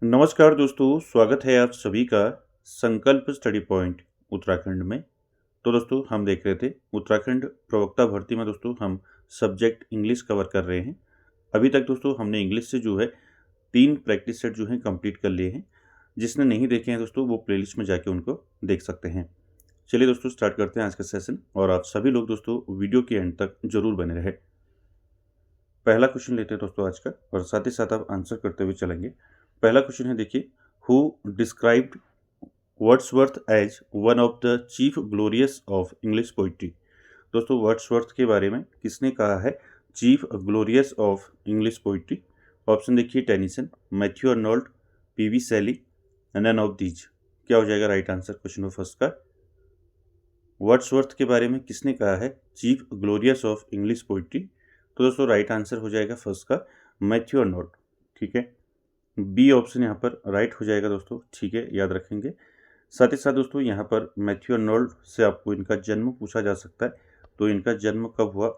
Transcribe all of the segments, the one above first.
नमस्कार दोस्तों, स्वागत है आप सभी का संकल्प स्टडी पॉइंट उत्तराखंड में। तो दोस्तों हम देख रहे थे उत्तराखंड प्रवक्ता भर्ती में दोस्तों हम सब्जेक्ट इंग्लिश कवर कर रहे हैं। अभी तक दोस्तों हमने इंग्लिश से जो है 3 प्रैक्टिस सेट जो हैं कंप्लीट कर लिए हैं। जिसने नहीं देखे हैं दोस्तों वो प्लेलिस्ट में जाके उनको देख सकते हैं। चलिए दोस्तों स्टार्ट करते हैं आज का सेशन और आप सभी लोग दोस्तों वीडियो के एंड तक जरूर बने रहे। पहला क्वेश्चन लेते हैं दोस्तों आज का और साथ ही साथ आप आंसर करते हुए चलेंगे। पहला क्वेश्चन है, देखिए, who described Wordsworth as one of the chief glorious of English poetry. दोस्तों वर्ड्सवर्थ के बारे में किसने कहा है chief glorious of English poetry? Option देखिए, Tennyson, Matthew Arnold, P B Shelley, none of these. क्या हो जाएगा right answer question number first का? वर्ड्सवर्थ के बारे में किसने कहा है chief glorious of English poetry? तो दोस्तों राइट आंसर हो जाएगा फर्स्ट का मैथ्यू अर्नोल्ड। ठीक है, बी ऑप्शन यहाँ पर राइट हो जाएगा दोस्तों। ठीक है, याद रखेंगे। साथ ही साथ दोस्तों यहाँ पर मैथ्यू अर्नोल्ड से आपको इनका जन्म पूछा जा सकता है। तो इनका जन्म कब हुआ?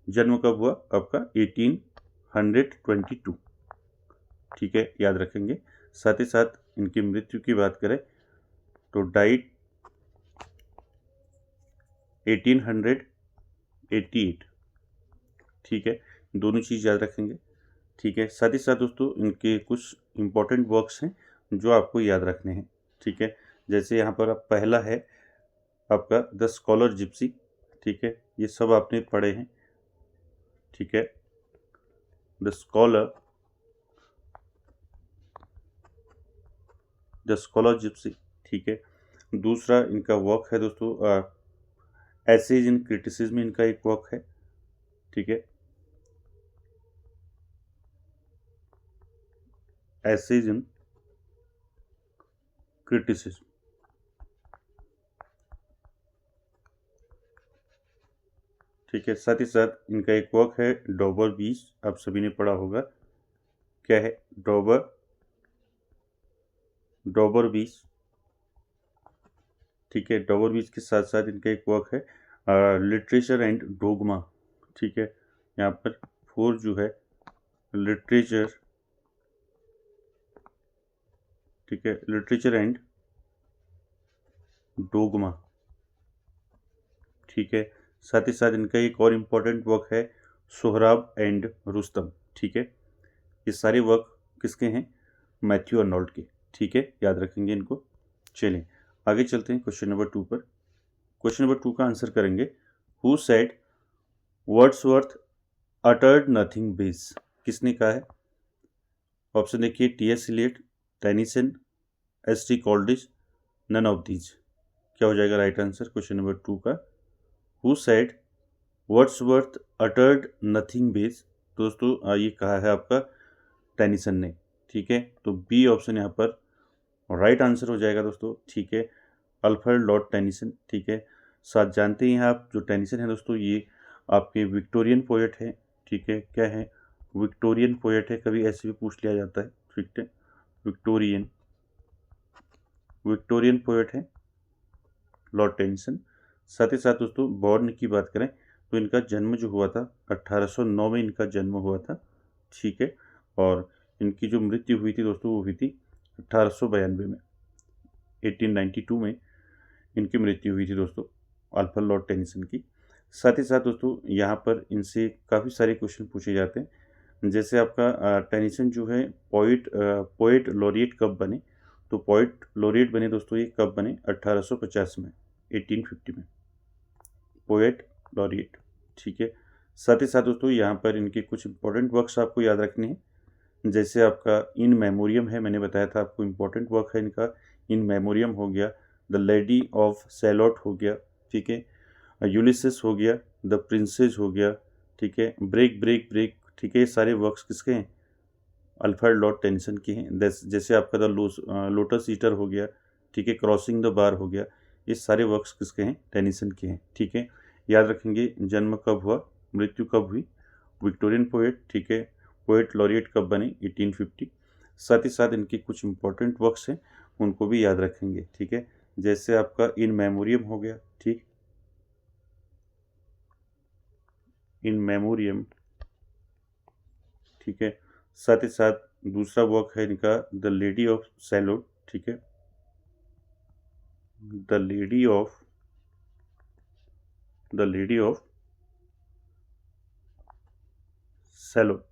जन्म कब हुआ आपका? 1822। ठीक है, याद रखेंगे। साथ ही साथ इनकी मृत्यु की बात करें तो डाइट 1888। ठीक है, दोनों चीज़ याद रखेंगे। ठीक है, साथ ही साथ दोस्तों इनके कुछ इम्पोर्टेंट वर्क्स हैं जो आपको याद रखने हैं। ठीक है, जैसे यहाँ पर आप पहला है आपका द स्कॉलर जिप्सी। ठीक है, ये सब आपने पढ़े हैं। ठीक है, द स्कॉलर जिप्सी। ठीक है, दूसरा इनका वर्क है दोस्तों एसेज इन क्रिटिसिज्म, इनका एक वर्क है। ठीक है, एसेज इन क्रिटिसिज्म। ठीक है, साथ ही साथ इनका एक वर्क है डॉबर बीच, आप सभी ने पढ़ा होगा। क्या है? डॉबर बीच। ठीक है, डॉबर बीच के साथ साथ इनका एक वर्क है लिटरेचर एंड डोगमा। ठीक है, यहाँ पर फोर जो है लिटरेचर। ठीक है, लिटरेचर एंड डोगमा। ठीक है, साथ ही साथ इनका एक और इम्पोर्टेंट वर्क है सोहराब एंड रुस्तम। ठीक है, ये सारे वर्क किसके हैं? मैथ्यू अर्नोल्ड के। ठीक है, याद रखेंगे इनको। चलें आगे चलते हैं क्वेश्चन नंबर 2 पर। क्वेश्चन नंबर 2 का आंसर करेंगे, who said Wordsworth uttered nothing base. किसने कहा है? ऑप्शन देखिए, T S. Eliot, Tennyson, S T. Coleridge, none of these. क्या हो जाएगा राइट आंसर क्वेश्चन नंबर 2 का? Who said Wordsworth uttered nothing base. दोस्तों ये कहा है आपका टेनिसन ने। ठीक है, तो बी ऑप्शन यहाँ पर राइट आंसर हो जाएगा दोस्तों। ठीक है, अल्फ्रेड लॉर्ड टेनिसन। ठीक है, साथ जानते हैं आप जो टेनिसन है दोस्तों, ये आपके विक्टोरियन पोएट हैं। ठीक है, क्या है? विक्टोरियन पोएट है, कभी ऐसे भी पूछ लिया जाता है। ठीक है, विक्टोरियन पोएट है लॉर्ड टेनिसन। साथ ही साथ दोस्तों बॉर्न की बात करें तो इनका जन्म जो हुआ था 1809 में इनका जन्म हुआ था। ठीक है, और इनकी जो मृत्यु हुई थी दोस्तों वो हुई थी 1892 में, 1892 में इनकी मृत्यु हुई थी दोस्तों अल्फ्रेड लॉर्ड टेनिसन की। साथ ही साथ दोस्तों यहाँ पर इनसे काफ़ी सारे क्वेश्चन पूछे जाते हैं। जैसे आपका टेनिसन जो है पोएट लॉरिएट कब बने? तो पोएट लॉरिएट बने दोस्तों ये कब बने? 1850 में, 1850 में पोएट लॉरिएट। ठीक है, साथ ही साथ दोस्तों यहाँ पर इनके कुछ इंपॉर्टेंट वर्क्स आपको याद रखने हैं। जैसे आपका इन मेमोरियम है, मैंने बताया था आपको, इम्पोर्टेंट वर्क है इनका। इन मेमोरियम हो गया, द लेडी ऑफ सैलॉट हो गया। ठीक है, यूलिसेस हो गया, द प्रिंसेस हो गया। ठीक है, ब्रेक ब्रेक ब्रेक। ठीक है, ये सारे वर्क्स किसके हैं? अल्फ्रेड लॉर्ड टेनिसन के हैं। जैसे आपका द लोटस ईटर हो गया। ठीक है, क्रॉसिंग द बार हो गया। ये सारे वर्क्स किसके हैं? टेनिसन के हैं। ठीक है, याद रखेंगे जन्म कब हुआ, मृत्यु कब हुई, विक्टोरियन पोएट। ठीक है, पोएट लॉरिएट कब बने? 1850। साथ ही साथ इनके कुछ इंपॉर्टेंट वर्क्स हैं उनको भी याद रखेंगे। ठीक है, जैसे आपका इन मेमोरियम हो गया। ठीक, इन मेमोरियम। ठीक है, साथ ही साथ दूसरा वर्क है इनका द लेडी ऑफ सैलोट, ठीक है, द लेडी ऑफ सैलोट,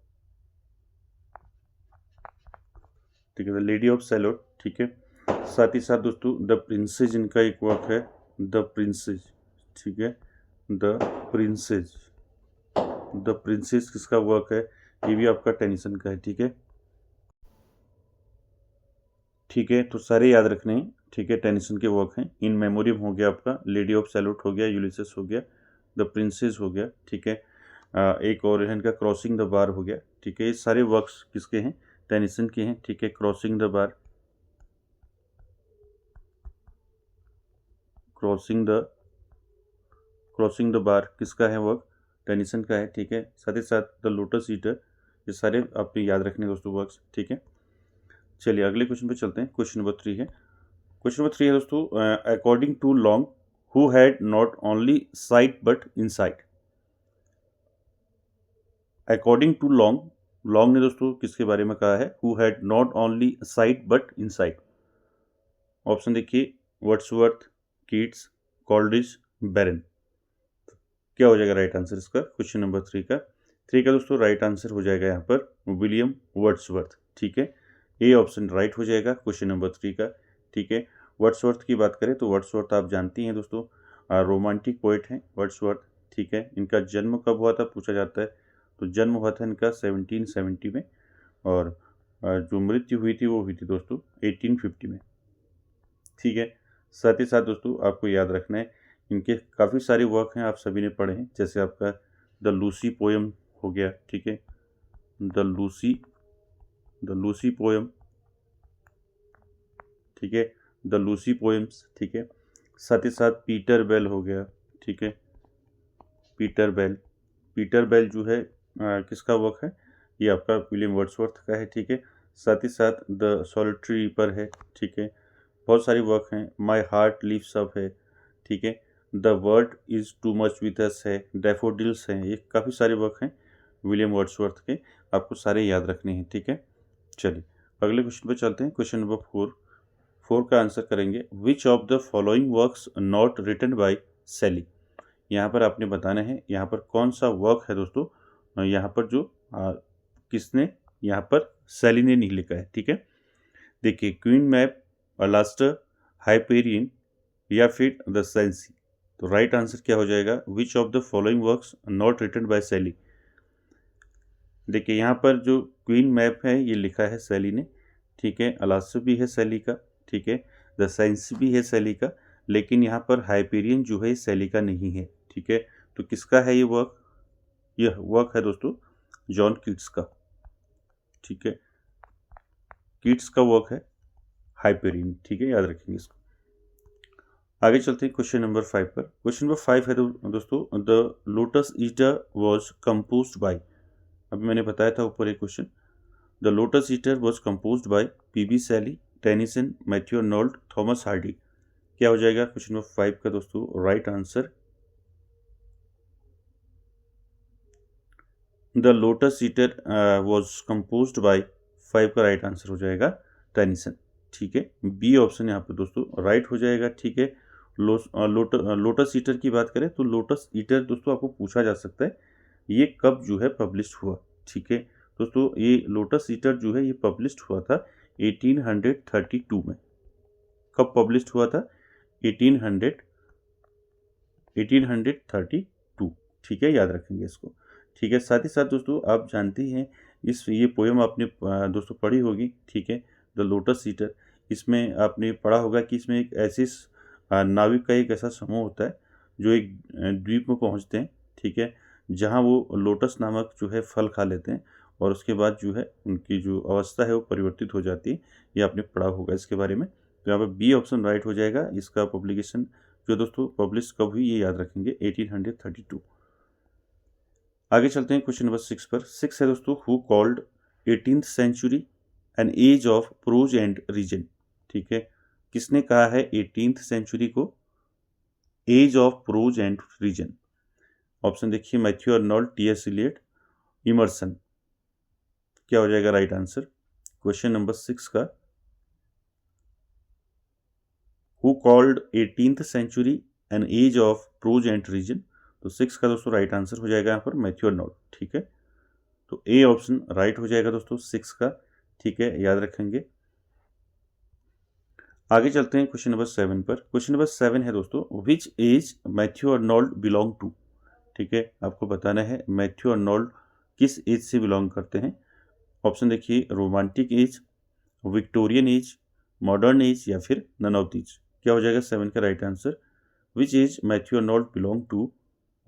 ठीक है, द लेडी ऑफ सैलोट, ठीक है। साथ ही साथ दोस्तों द प्रिंसेस इनका एक वर्क है, द प्रिंसेस, ठीक है, द प्रिंसेस, किसका वर्क है, ये भी आपका टेनिसन का है, ठीक है, ठीक है। तो सारे याद रखने हैं, ठीक है, टेनिसन के वर्क हैं। इन मेमोरियम हो गया आपका, लेडी ऑफ सैल्यूट हो गया, यूलिसेस हो गया, द प्रिंसेस हो गया, ठीक है। एक और है इनका क्रॉसिंग द बार हो गया, ठीक है। ये सारे वर्क्स किसके हैं, टेनिसन के हैं, ठीक है। Crossing the bar, crossing the bar किसका है वर्क, टेनिसन का है, ठीक है। साथ ही साथ द लोटस ईटर, ये सारे आपने याद रखने दोस्तों वर्क्स, ठीक है। चलिए अगले क्वेश्चन पे चलते हैं। क्वेश्चन नंबर 3 है, क्वेश्चन नंबर 3 है दोस्तों, according to Long who had not only sight but insight. According to Long, Long ने दोस्तों किसके बारे में कहा है, who had not only sight but insight. Option देखिए, वर्ड्सवर्थ, कीट्स, कॉल्ड्रिज, बैरन। क्या हो जाएगा राइट आंसर इसका, क्वेश्चन नंबर 3 का। 3 का दोस्तों राइट आंसर हो जाएगा यहाँ पर विलियम वर्ड्सवर्थ, ठीक है। ए ऑप्शन राइट हो जाएगा क्वेश्चन नंबर 3 का, ठीक है। वर्ड्सवर्थ की बात करें तो वर्ड्सवर्थ आप जानती हैं दोस्तों, रोमांटिक पोइट हैं वर्ड्सवर्थ, ठीक है। इनका जन्म कब हुआ था पूछा जाता है, तो जन्म हुआ था इनका 1770 में, और जो मृत्यु हुई थी वो हुई थी दोस्तों 1850 में, ठीक है। साथ ही साथ दोस्तों आपको याद रखना है, इनके काफ़ी सारे वर्क हैं, आप सभी ने पढ़े हैं, जैसे आपका द लूसी पोएम हो गया, ठीक है, द लूसी पोएम, ठीक है, द लूसी पोएम्स, ठीक है। साथ ही साथ पीटर बेल हो गया, ठीक है, पीटर बेल जो है किसका वर्क है, ये आपका विलियम वर्ड्सवर्थ का है, ठीक है। साथ ही साथ द सॉलिटरी रीपर है, ठीक है। बहुत सारे वर्क हैं, माई हार्ट लिव्स अप है, ठीक है, the word is too much with us है, डैफोडिल्स हैं, ये काफ़ी सारे वर्क हैं विलियम वर्ड्सवर्थ के, आपको सारे याद रखने हैं, ठीक है। चलिए अगले क्वेश्चन पे चलते हैं। क्वेश्चन नंबर 4 का आंसर करेंगे, which of the following works not written by Shelley. यहाँ पर आपने बताना है यहाँ पर कौन सा वर्क है दोस्तों, यहाँ पर जो किसने, यहाँ पर सेली ने नहीं लिखा है, ठीक है। देखिए क्वीन मैप, अलास्टर, हाइपेरियन या फिर द सेंसी। तो राइट आंसर क्या हो जाएगा, which of the following works not written by Shelley. देखिए यहाँ पर जो क्वीन मैप है ये लिखा है सेली ने, ठीक है। अलास्टर भी है सेली का, ठीक है। द साइंस भी है सेली का, लेकिन यहाँ पर हाइपेरियन जो है सेली का नहीं है, ठीक है। तो किसका है ये वर्क, यह वर्क है दोस्तों जॉन कीट्स का, ठीक है। कीट्स का वर्क है हाइपेरियन, ठीक है, याद रखेंगे इसको। आगे चलते हैं क्वेश्चन नंबर 5 पर। क्वेश्चन नंबर 5 है दोस्तों, the lotus eater was composed by, अभी मैंने बताया था ऊपर एक question, the lotus eater was composed by P B Shelley, Tennyson, Matthew Arnold, Thomas Hardy. क्या हो जाएगा क्वेश्चन नंबर 5 का दोस्तों right answer, the lotus eater was composed by, 5 का राइट आंसर हो जाएगा टेनिसन, ठीक है। बी ऑप्शन यहाँ पर दोस्तों राइट हो जाएगा, ठीक है। लोटस ईटर की बात करें तो लोटस ईटर दोस्तों आपको पूछा जा सकता है ये कब जो है पब्लिश हुआ, ठीक है दोस्तों। ये लोटस ईटर जो है ये पब्लिश हुआ था 1832 में। कब पब्लिश हुआ था, 1832, ठीक है, याद रखेंगे इसको, ठीक है। साथ ही साथ दोस्तों आप जानती हैं ये पोएम आपने दोस्तों पढ़ी होगी, ठीक है, द लोटस ईटर। इसमें आपने पढ़ा होगा कि इसमें एक ऐसे नाविक का एक ऐसा समूह होता है जो एक द्वीप में पहुंचते हैं, ठीक है, जहां वो लोटस नामक जो है फल खा लेते हैं, और उसके बाद जो है उनकी जो अवस्था है वो परिवर्तित हो जाती है। ये आपने पढ़ा होगा इसके बारे में। तो यहाँ पर बी ऑप्शन राइट हो जाएगा। इसका पब्लिकेशन जो दोस्तों पब्लिश कब हुई ये याद रखेंगे, 1832। आगे चलते हैं क्वेश्चन नंबर 6 पर। 6 है दोस्तों, who called 18th century an age of prose and reason, ठीक है। किसने कहा है 18th सेंचुरी को age of prose and reason. Option देखिए, Matthew Arnold, T S Eliot, Emerson. क्या हो जाएगा राइट आंसर क्वेश्चन नंबर 6 का, who called 18th century an age of prose and reason. तो 6 का दोस्तों राइट आंसर हो जाएगा यहाँ पर मैथ्यू आर्नोल्ड। ठीक है, तो ए ऑप्शन राइट हो जाएगा दोस्तों 6 का। ठीक है, याद रखेंगे। आगे चलते हैं क्वेश्चन नंबर 7 पर। क्वेश्चन नंबर 7 है दोस्तों, which age Matthew Arnold belong to. ठीक है, आपको बताना है मैथ्यू आर्नोल्ड किस एज से बिलोंग करते हैं। ऑप्शन देखिए, romantic age, Victorian age, modern age या फिर नन ऑफ दीज। क्या हो जाएगा 7 का right answer, which age Matthew Arnold belong to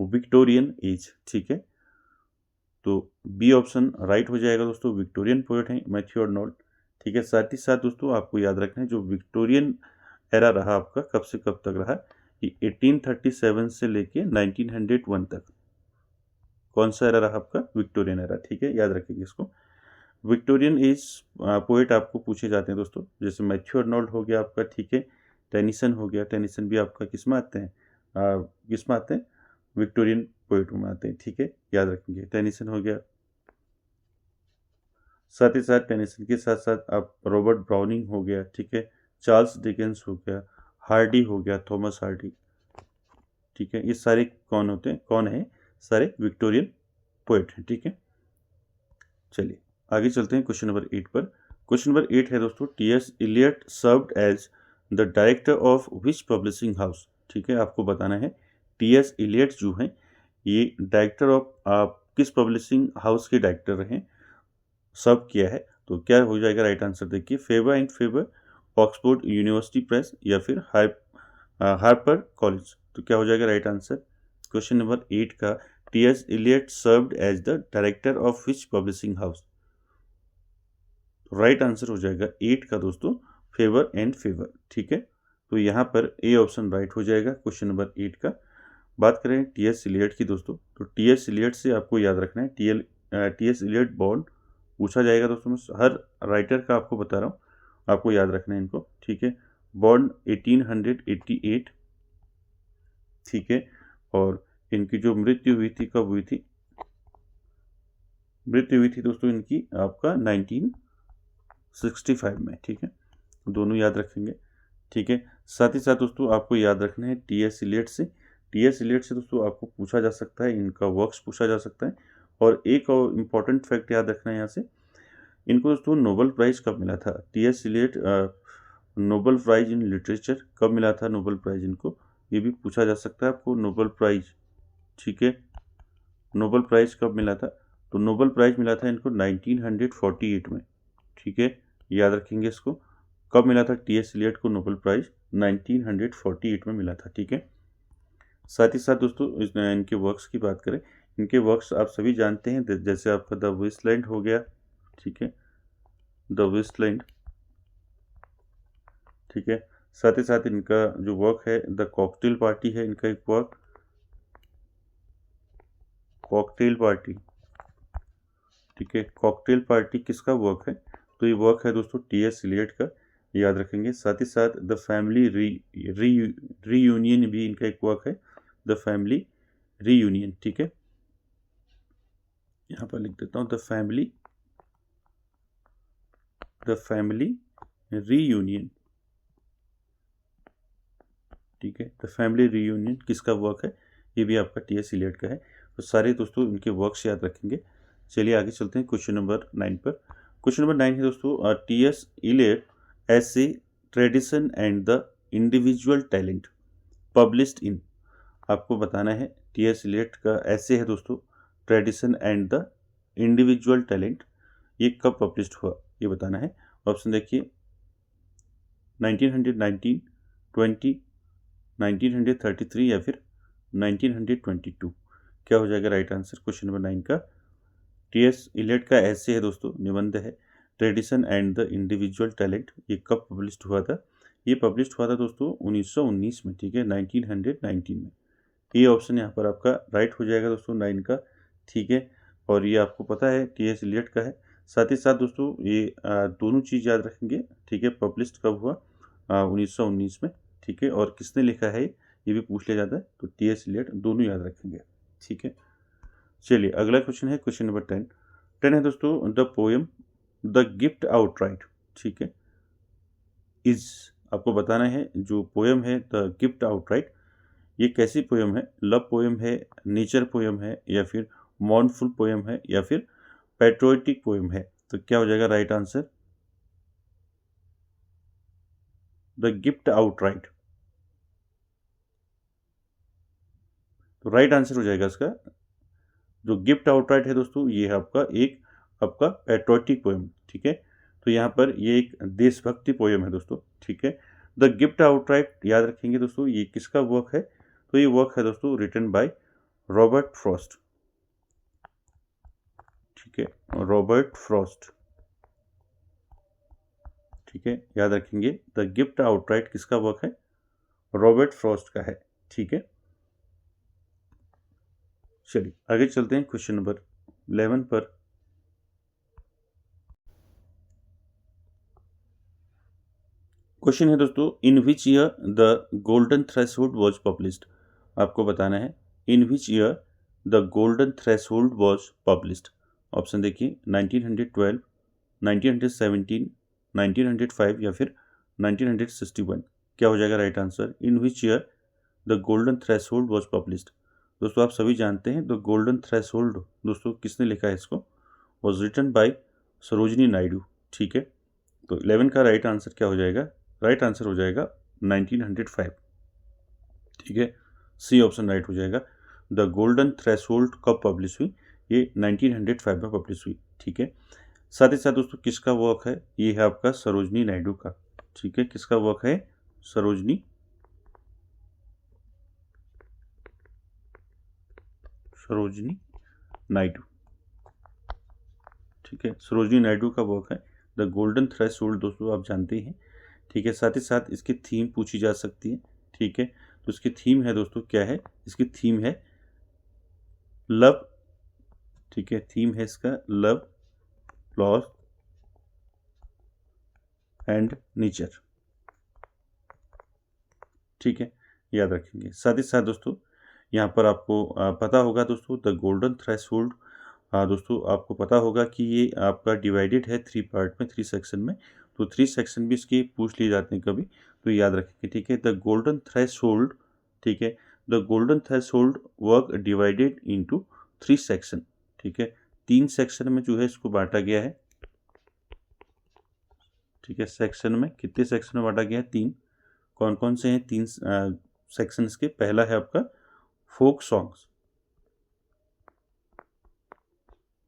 Victorian age. ठीक है, तो बी ऑप्शन राइट हो जाएगा दोस्तों, विक्टोरियन पोएट हैं मैथ्यू आर्नोल्ड। ठीक है, साथ ही साथ दोस्तों आपको याद रखना है जो विक्टोरियन एरा रहा आपका कब से कब तक रहा, कि 1837 से लेके 1901 तक। कौन सा एरा रहा आपका, विक्टोरियन एरा। ठीक है, याद रखिएगा इसको। विक्टोरियन एज पोएट आपको पूछे जाते हैं दोस्तों, जैसे मैथ्यू आर्नोल्ड हो गया आपका। ठीक है, टेनिसन हो गया, टेनिसन भी आपका किस में आते हैं, किस में आते हैं, विक्टोरियन पोएट में आते हैं। ठीक है, याद रखेंगे, टेनिसन हो गया। साथ ही साथ टेनिसन के साथ साथ आप रॉबर्ट ब्राउनिंग हो गया। ठीक है, चार्ल्स डिकेंस हो गया, हार्डी हो गया, थॉमस हार्डी। ठीक है, ये सारे कौन होते हैं, कौन है, सारे विक्टोरियन पोएट हैं। ठीक है, चलिए आगे चलते हैं क्वेश्चन नंबर 8 पर। क्वेश्चन नंबर 8 है दोस्तों, T S. Eliot served as the director of which publishing house. ठीक है, आपको बताना है टी.एस. इलियट जो हैं ये डायरेक्टर ऑफ किस पब्लिशिंग हाउस के डायरेक्टर रहे, सर्व किया है। तो क्या हो जाएगा राइट आंसर देखिए, Faber and Faber, Oxford University Press या फिर हार्पर कॉलेज। तो क्या हो जाएगा राइट आंसर क्वेश्चन नंबर 8 का, T S. Eliot served as the director of which publishing house. Right answer हो जाएगा 8 का दोस्तों, फेवर एंड फेवर। ठीक है, तो यहाँ पर ए ऑप्शन राइट हो जाएगा क्वेश्चन नंबर 8 का। बात करें टी.एस. इलियट की दोस्तों, तो टी.एस. इलियट से आपको याद रखना है, टी.एस. इलियट बॉर्न पूछा जाएगा दोस्तों। मैं हर राइटर का आपको बता रहा हूँ, आपको याद रखना है इनको। ठीक है, बॉर्न 1888। ठीक है, और इनकी जो मृत्यु हुई थी कब हुई थी, मृत्यु हुई थी दोस्तों इनकी आपका 1965 में। ठीक है, दोनों याद रखेंगे। ठीक है, साथ ही साथ दोस्तों आपको याद रखना है टी.एस. इलियट से, टी.एस. इलियट से दोस्तों आपको पूछा जा सकता है, इनका वर्क्स पूछा जा सकता है। और एक और इम्पॉर्टेंट फैक्ट याद रखना है यहाँ से, इनको दोस्तों नोबेल प्राइज़ कब मिला था, T S. Eliot Nobel prize in literature कब मिला था, नोबेल प्राइज़ इनको, ये भी पूछा जा सकता है आपको, नोबेल प्राइज़। ठीक है, नोबेल प्राइज़ कब मिला था, तो नोबेल प्राइज़ मिला था इनको 1948 में। ठीक है, याद रखेंगे इसको, कब मिला था टी.एस. इलियट को नोबेल प्राइज़, 1948 में मिला था। ठीक है, साथ ही साथ दोस्तों इनके वर्क्स की बात करें, इनके वर्क्स आप सभी जानते हैं, जैसे आपका द वेस्टलैंड हो गया। ठीक है, द वेस्टलैंड। ठीक है, साथ ही साथ इनका जो वर्क है द कॉकटेल पार्टी है, इनका एक वर्क, कॉकटेल पार्टी। ठीक है, कॉकटेल पार्टी किसका वर्क है, तो ये वर्क है दोस्तों टी.एस. इलियट का, याद रखेंगे। साथ ही साथ द फैमिली रीयूनियन भी इनका एक वर्क है, द फैमिली रीयूनियन। ठीक है, यहाँ पर लिख देता हूँ द फैमिली रीयूनियन। ठीक है, द फैमिली रीयूनियन किसका वर्क है, ये भी आपका टी.एस. इलियट का है। तो सारे दोस्तों इनके वर्क्स याद रखेंगे। चलिए आगे चलते हैं क्वेश्चन नंबर 9 पर। क्वेश्चन नंबर 9 है दोस्तों, टी.एस. इलियट ऐसे tradition and the individual talent published in. आपको बताना है टी.एस. इलियट का ऐसे है दोस्तों, tradition and the individual talent, ये कब पब्लिश्ड हुआ ये बताना है। ऑप्शन देखिए, 1919, 20, 1933 या फिर 1922। क्या हो जाएगा राइट आंसर क्वेश्चन नंबर 9 का, टी.एस. इलियट का ऐसे है दोस्तों, निबंध है, tradition and the individual talent, ये कब पब्लिश्ड हुआ था, ये पब्लिश्ड हुआ था दोस्तों 1919 में। ठीक है, 1919 में। ये ऑप्शन यहाँ पर आपका राइट हो जाएगा दोस्तों 9 का। ठीक है, और ये आपको पता है टी.एस. इलियट का है। साथ ही साथ दोस्तों ये दोनों चीज़ याद रखेंगे। ठीक है, पब्लिश्ड कब हुआ, 1919 में। ठीक है, और किसने लिखा है ये भी पूछ लिया जाता है, तो टी.एस. इलियट, दोनों याद रखेंगे। ठीक है, चलिए अगला क्वेश्चन है क्वेश्चन नंबर 10। 10 है दोस्तों the poem the gift outright, ठीक है, इज, आपको बताना है जो पोएम है द गिफ्ट आउटराइट ये कैसी पोएम है, लव पोएम है, नेचर पोएम है, या फिर मॉर्नफुल पोएम है, या फिर पैट्रियोटिक पोएम है। तो क्या हो जाएगा right answer, the gift outright. तो राइट आंसर हो जाएगा इसका जो गिफ्ट आउटराइट है दोस्तों, ये है आपका पैट्रियोटिक पोएम, ठीक है। तो यहाँ पर ये एक देशभक्ति पोएम है दोस्तों, ठीक है। द गिफ्ट आउटराइट याद रखेंगे दोस्तों, ये किसका वर्क है, तो ये वर्क है दोस्तों रिटन बाय रॉबर्ट फ्रॉस्ट, ठीक है, रॉबर्ट फ्रॉस्ट, ठीक है, याद रखेंगे द गिफ्ट आउटराइट किसका वर्क है, रॉबर्ट फ्रॉस्ट का है, ठीक है। चलिए आगे चलते हैं क्वेश्चन नंबर 11 पर। क्वेश्चन है दोस्तों in which year the golden threshold was published, आपको बताना है in which year the golden threshold was published. Option देखिए 1912, 1917, 1905 या फिर 1961। क्या हो जाएगा right answer, in which year the golden threshold was published. दोस्तों आप सभी जानते हैं द गोल्डन थ्रेशोल्ड दोस्तों किसने लिखा है इसको, was written by Sarojini Naidu, ठीक है। तो 11 का राइट आंसर क्या हो जाएगा, राइट आंसर हो जाएगा 1905, ठीक है, सी ऑप्शन राइट हो जाएगा। द गोल्डन थ्रेशोल्ड कब पब्लिश हुई, ये 1905 में पब्लिश हुई, ठीक है। साथ ही साथ दोस्तों किसका वर्क है, ये है आपका सरोजिनी नायडू का, ठीक है, किसका वर्क है, सरोजिनी नायडू, ठीक है, सरोजिनी नायडू का वर्क है द गोल्डन थ्रेशोल्ड दोस्तों आप जानते हैं, ठीक है। साथ ही साथ इसकी थीम पूछी जा सकती है, ठीक है। तो इसकी थीम है दोस्तों क्या है, इसकी थीम है लव, ठीक है, थीम है इसका लव, लॉस एंड नेचर, ठीक है, याद रखेंगे। साथ ही साथ दोस्तों यहाँ पर आपको पता होगा दोस्तों द गोल्डन थ्रेशोल्ड दोस्तों आपको पता होगा कि ये आपका डिवाइडेड है 3 पार्ट में, 3 सेक्शन में। तो 3 सेक्शन भी इसके पूछ लिए जाते हैं कभी, तो याद रखेंगे, ठीक है। द गोल्डन थ्रेशोल्ड, ठीक है, the golden threshold work divided into 3 section, ठीक है, 3 सेक्शन में जो है इसको बांटा गया है, ठीक है। सेक्शन में कितने सेक्शन में बांटा गया है, 3। कौन कौन से हैं 3 सेक्शंस के, पहला है आपका फोक सॉन्ग्स,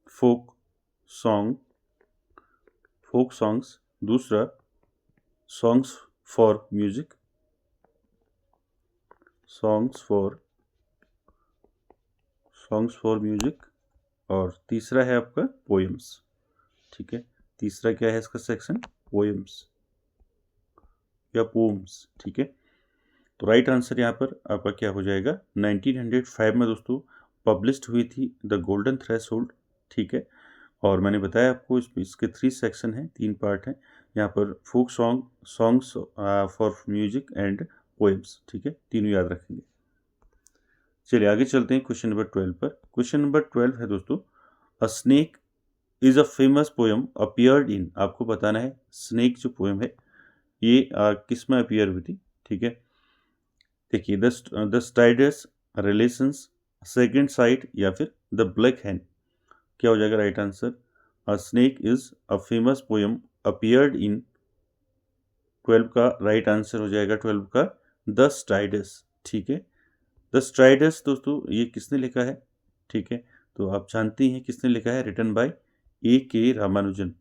फोक सॉन्ग्स, दूसरा सॉन्ग्स फॉर म्यूजिक, और तीसरा है आपका पोएम्स, ठीक है। तीसरा क्या है इसका सेक्शन, पोएम्स या पोम्स, ठीक है। तो राइट आंसर यहाँ पर आपका क्या हो जाएगा, 1905 में दोस्तों पब्लिश्ड हुई थी द गोल्डन थ्रेशोल्ड, ठीक है। और मैंने बताया आपको इसके 3 सेक्शन हैं, 3 पार्ट हैं यहाँ पर, folk song, songs for music and poems, ठीक है, तीनों याद रखेंगे। चलिए आगे चलते हैं क्वेश्चन नंबर 12 पर। क्वेश्चन नंबर 12 है दोस्तों अ snake is a famous poem appeared in, आपको बताना है स्नेक जो पोएम है ये किस में अपीयर हुई थी, ठीक है। देखिए द स्टाइडर्स, रिलेशंस, सेकंड साइट या फिर द ब्लैक हैंड। क्या हो जाएगा right answer, a snake is a famous poem appeared in, 12 का राइट आंसर हो जाएगा 12 का द स्टाइडर्स, ठीक है। द स्ट्राइडर्स दोस्तों ये किसने लिखा है, ठीक है, तो आप जानते हैं किसने लिखा है, रिटन बाय A.K. रामानुजन,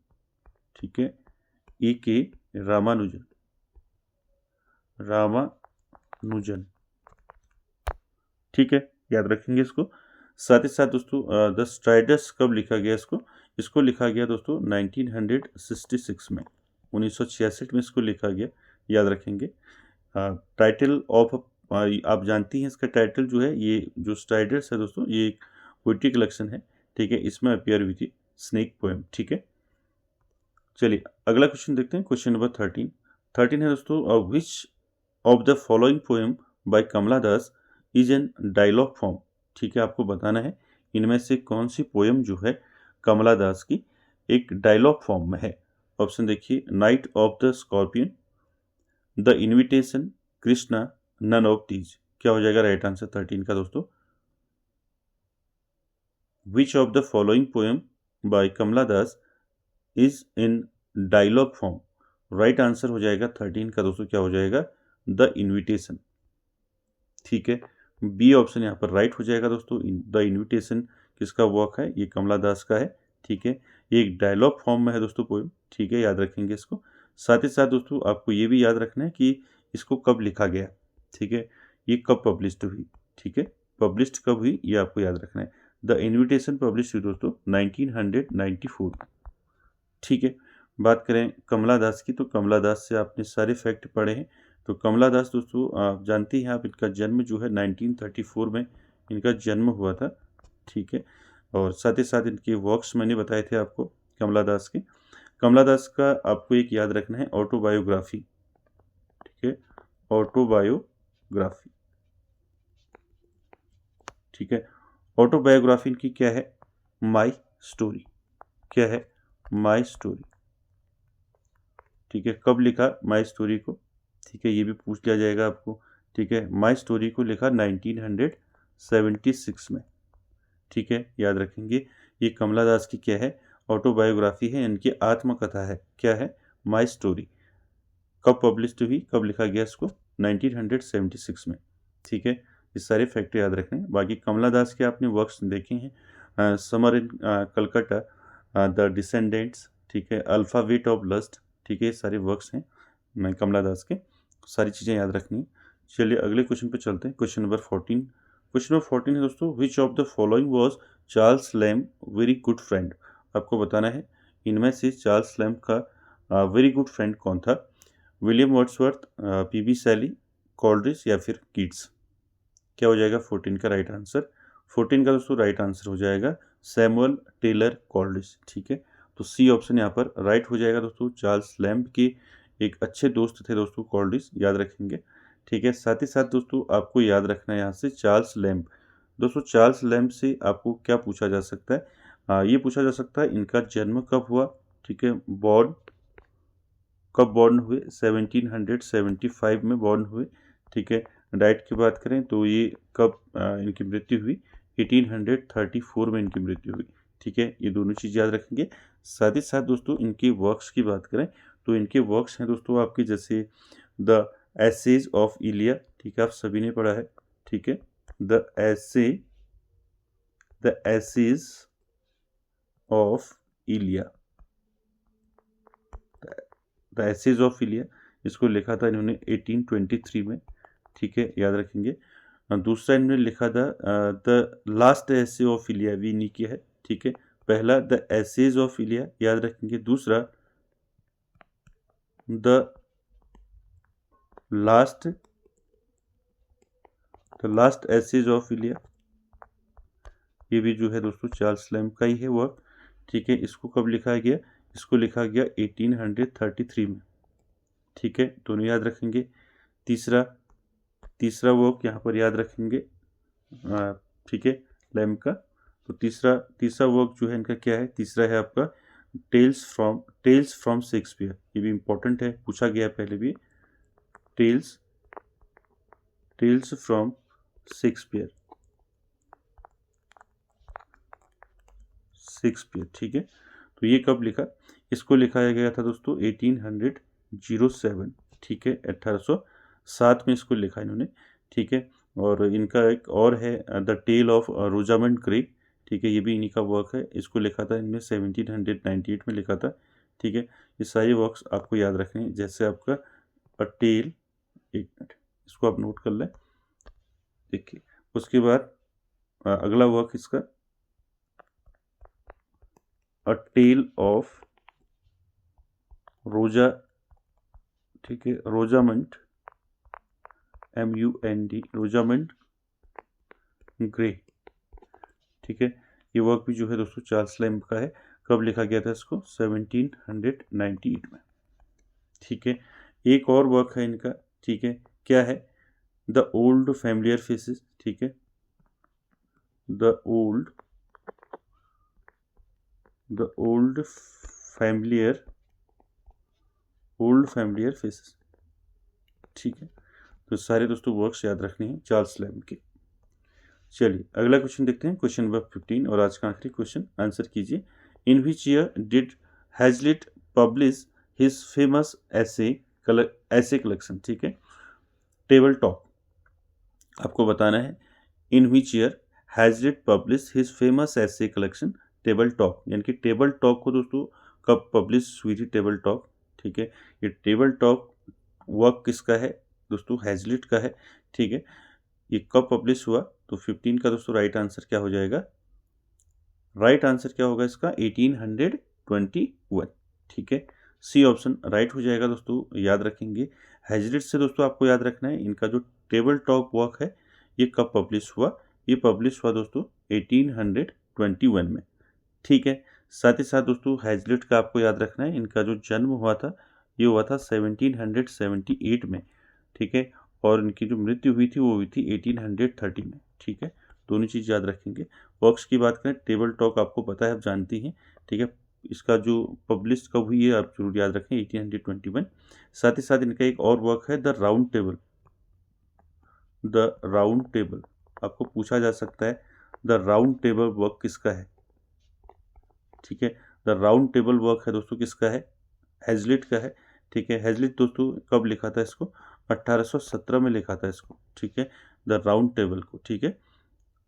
ठीक है, A.K. रामानुजन, ठीक है, याद रखेंगे इसको। साथ ही साथ दोस्तों द स्ट्राइडर्स कब लिखा गया, इसको लिखा गया दोस्तों 1966 में, 1966 में इसको लिखा गया, याद रखेंगे। टाइटल ऑफ आप जानती हैं इसका टाइटल जो है, ये जो स्ट्राइडर्स है दोस्तों ये एक पोएट्री कलेक्शन है, ठीक है, इसमें अपीयर हुई थी स्नेक पोएम, ठीक है। चलिए अगला क्वेश्चन देखते हैं, क्वेश्चन नंबर 13 है दोस्तों which of the following poem by Kamala Das is an dialogue form, ठीक है, आपको बताना है इनमें से कौन सी पोएम जो है कमला दास की, एक डायलॉग फॉर्म में है। ऑप्शन देखिए, night of the scorpion, the invitation, Krishna, none of these. क्या हो जाएगा राइट आंसर 13 का दोस्तों? Which of the following poem by Kamala Das is in dialogue form? Right answer हो जाएगा 13 का दोस्तों, क्या हो जाएगा? The invitation. ठीक है, बी ऑप्शन यहाँ पर राइट हो जाएगा दोस्तों। द इनविटेशन किसका वर्क है? ये कमला दास का है। ठीक है, ये एक डायलॉग फॉर्म में है दोस्तों पोएम। ठीक है, याद रखेंगे इसको। साथ ही साथ दोस्तों आपको ये भी याद रखना है कि इसको कब लिखा गया। ठीक है, ये कब पब्लिश्ड हुई। ठीक है, पब्लिश्ड कब हुई ये आपको याद रखना है। द इनविटेशन पब्लिश हुई दोस्तों 1994। ठीक है, बात करें कमला दास की, तो कमला दास से आपने सारे फैक्ट पढ़े हैं। तो कमला दास दोस्तों आप जानती हैं आप, इनका जन्म जो है 1934 में इनका जन्म हुआ था। ठीक है, और साथ ही साथ इनके वर्क्स मैंने बताए थे आपको कमला दास के। कमला दास का आपको एक याद रखना है, ऑटोबायोग्राफी। ठीक है, ऑटोबायोग्राफी। ठीक है, ऑटोबायोग्राफी इनकी क्या है? My story. क्या है? My story. ठीक है, कब लिखा माई स्टोरी को? ठीक है, ये भी पूछ लिया जाएगा आपको। ठीक है, माई स्टोरी को लिखा 1976 में। ठीक है, याद रखेंगे। ये कमला दास की क्या है? ऑटोबायोग्राफी है, इनकी आत्मकथा है। क्या है? My story. कब पब्लिश हुई, कब लिखा गया इसको? 1976 में। ठीक है, ये सारे फैक्ट याद रखने हैं। बाकी कमला दास के आपने वर्क्स देखे हैं, summer in Calcutta, the descendants, ठीक है, अल्फाबेट ऑफ लस्ट। ठीक है, ये सारे वर्क्स हैं कमला दास के, सारी चीज़ें याद रखनी है। चलिए अगले क्वेश्चन पे चलते हैं। Question number 14। क्वेश्चन नंबर 14 है दोस्तों, which of the following was Charles lamb very good friend? आपको बताना है इनमें से चार्ल्स लैम्ब का वेरी गुड फ्रेंड कौन था? William Wordsworth, PB Shelley, Coleridge या फिर कीट्स? क्या हो जाएगा 14 का राइट आंसर? 14 का दोस्तों राइट आंसर हो जाएगा सैमुअल टेलर कॉलरिज। ठीक है, तो सी ऑप्शन यहाँ पर राइट हो जाएगा दोस्तों। चार्ल्स लैम्ब के एक अच्छे दोस्त थे दोस्तों कॉलरिज, याद रखेंगे। ठीक है, साथ ही साथ दोस्तों आपको याद रखना है यहाँ से चार्ल्स लैम्ब। दोस्तों चार्ल्स लैम्ब से आपको क्या पूछा जा सकता है? ये पूछा जा सकता है इनका जन्म कब हुआ। ठीक है, कब बॉर्न हुए? 1775 में बॉर्न हुए। ठीक है, डाइट की बात करें तो ये कब इनकी मृत्यु हुई? 1834 में इनकी मृत्यु हुई। ठीक है, ये दोनों चीज़ याद रखेंगे। साथ ही साथ दोस्तों इनके वर्क्स की बात करें तो इनके वर्क्स हैं दोस्तों आपके, जैसे द एसेज ऑफ इलिया। ठीक है, आप सभी ने पढ़ा है। ठीक है, the essays of Elia, the essays of Elia, इसको लिखा था इन्होंने 1823 में। ठीक है, याद रखेंगे। दूसरा इन्होंने लिखा था the last essay of Elia, भी इन्हीं की है। ठीक है, पहला द एसेज ऑफ इलिया, याद रखेंगे। दूसरा द लास्ट एसेज ऑफ इलिया, ये भी जो है दोस्तों चार्ल्स लैम्ब का ही है वर्क। ठीक है, इसको कब लिखा गया? इसको लिखा गया 1833 में। ठीक है, दोनों याद रखेंगे। तीसरा वर्क यहाँ पर याद रखेंगे। ठीक है, लैम्ब का। तो तीसरा वर्क जो है इनका क्या है? तीसरा है आपका टेल्स फ्रॉम शेक्सपियर। ये भी इंपॉर्टेंट है, पूछा गया है पहले भी। Tales from Shakespeare. ठीक है, तो ये कब लिखा? इसको लिखाया गया था दोस्तों 1807। ठीक है, 1807 में इसको लिखा इन्होंने। ठीक है, और इनका एक और है the tale of Rosamund Gray. ठीक है, ये भी इन्हीं का वर्क है। इसको लिखा था इनने 1798 में लिखा था। ठीक है, ये सारे वर्क्स आपको याद रखने हैं। जैसे आपका टेल, एक मिनट इसको आप नोट कर लें। देखिए, उसके बाद अगला वर्क इसका अ टेल ऑफ रोजा। ठीक है, रोजामंड, MUND, रोजामंड ग्रे। ठीक है, ये वर्क भी जो है दोस्तों चार्ल्स लैम्ब का है। कब लिखा गया था इसको? 1798 में। ठीक है, एक और वर्क है इनका। ठीक है, क्या है? The old familiar faces. ठीक है, the old the old familiar faces. ठीक है, तो सारे दोस्तों वर्क्स याद रखने हैं चार्ल्स लैम्ब के। चलिए अगला क्वेश्चन देखते हैं, क्वेश्चन नंबर 15 और आज का आखिरी क्वेश्चन, आंसर कीजिए। In which year did Hazlitt publish his famous essay collection. ठीक है, टेबल टॉक आपको बताना है। In which year Hazlitt publish his famous essay collection table talk, यानी कि टेबल टॉक को दोस्तों कब पब्लिश हुई थी टेबल टॉक। ठीक है, ये टेबल टॉक वर्क किसका है दोस्तों, हैजलिट का है। ठीक है, ये कब पब्लिश हुआ, तो 15 का दोस्तों राइट आंसर क्या हो जाएगा, राइट आंसर क्या होगा इसका 1821। ठीक है, सी ऑप्शन राइट हो जाएगा दोस्तों, याद रखेंगे। हैजलिट से दोस्तों आपको याद रखना है इनका जो टेबल टॉक वर्क है ये कब पब्लिश हुआ, ये पब्लिश हुआ दोस्तों 1821 में। ठीक है, साथ ही साथ दोस्तों हैजलिट का आपको याद रखना है इनका जो जन्म हुआ था ये हुआ था 1778 में। ठीक है, और इनकी जो मृत्यु हुई थी वो हुई थी 1830 में। ठीक है, दोनों चीज़ याद रखेंगे। वर्क्स की बात करें, टेबल टॉक आपको पता है, आप जानती हैं। ठीक है, इसका जो पब्लिश कब हुई है आप जरूर याद रखें, 1821। साथ ही साथ इनका एक और वर्क है the round table. The round table आपको पूछा जा सकता है, द राउंड टेबल वर्क किसका है। ठीक है, द राउंड टेबल वर्क है दोस्तों किसका है, हैजलिट का है। ठीक है, हैजलिट दोस्तों कब लिखा था इसको, 1817 में लिखा था इसको। ठीक है, द राउंड टेबल को। ठीक है,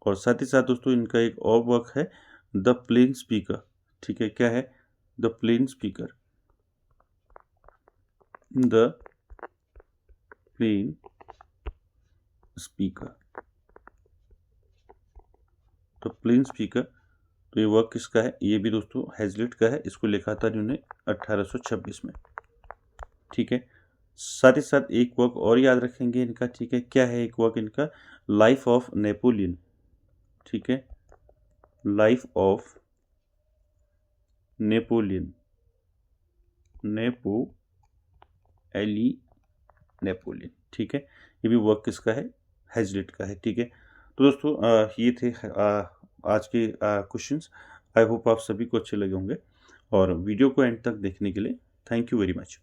और साथ ही साथ दोस्तों इनका एक और वर्क है द प्लेन स्पीकर। ठीक है, क्या है, the plain speaker. The plain speaker, तो प्लेन स्पीकर, तो ये वर्क किसका है, ये भी दोस्तों हैजलिट का है, इसको लिखा था इन्होंने 1826 में। ठीक है, साथ ही साथ एक वर्क और याद रखेंगे इनका। ठीक है, क्या है एक वर्क इनका, लाइफ ऑफ नेपोलियन। ठीक है, लाइफ ऑफ नेपोलियन, नेपोलियन। ठीक है, ये भी वर्क किसका है, हैजलिट का है। ठीक है, तो दोस्तों ये थे आज के क्वेश्चंस। आई होप आप सभी को अच्छे लगे होंगे, और वीडियो को एंड तक देखने के लिए थैंक यू वेरी मच।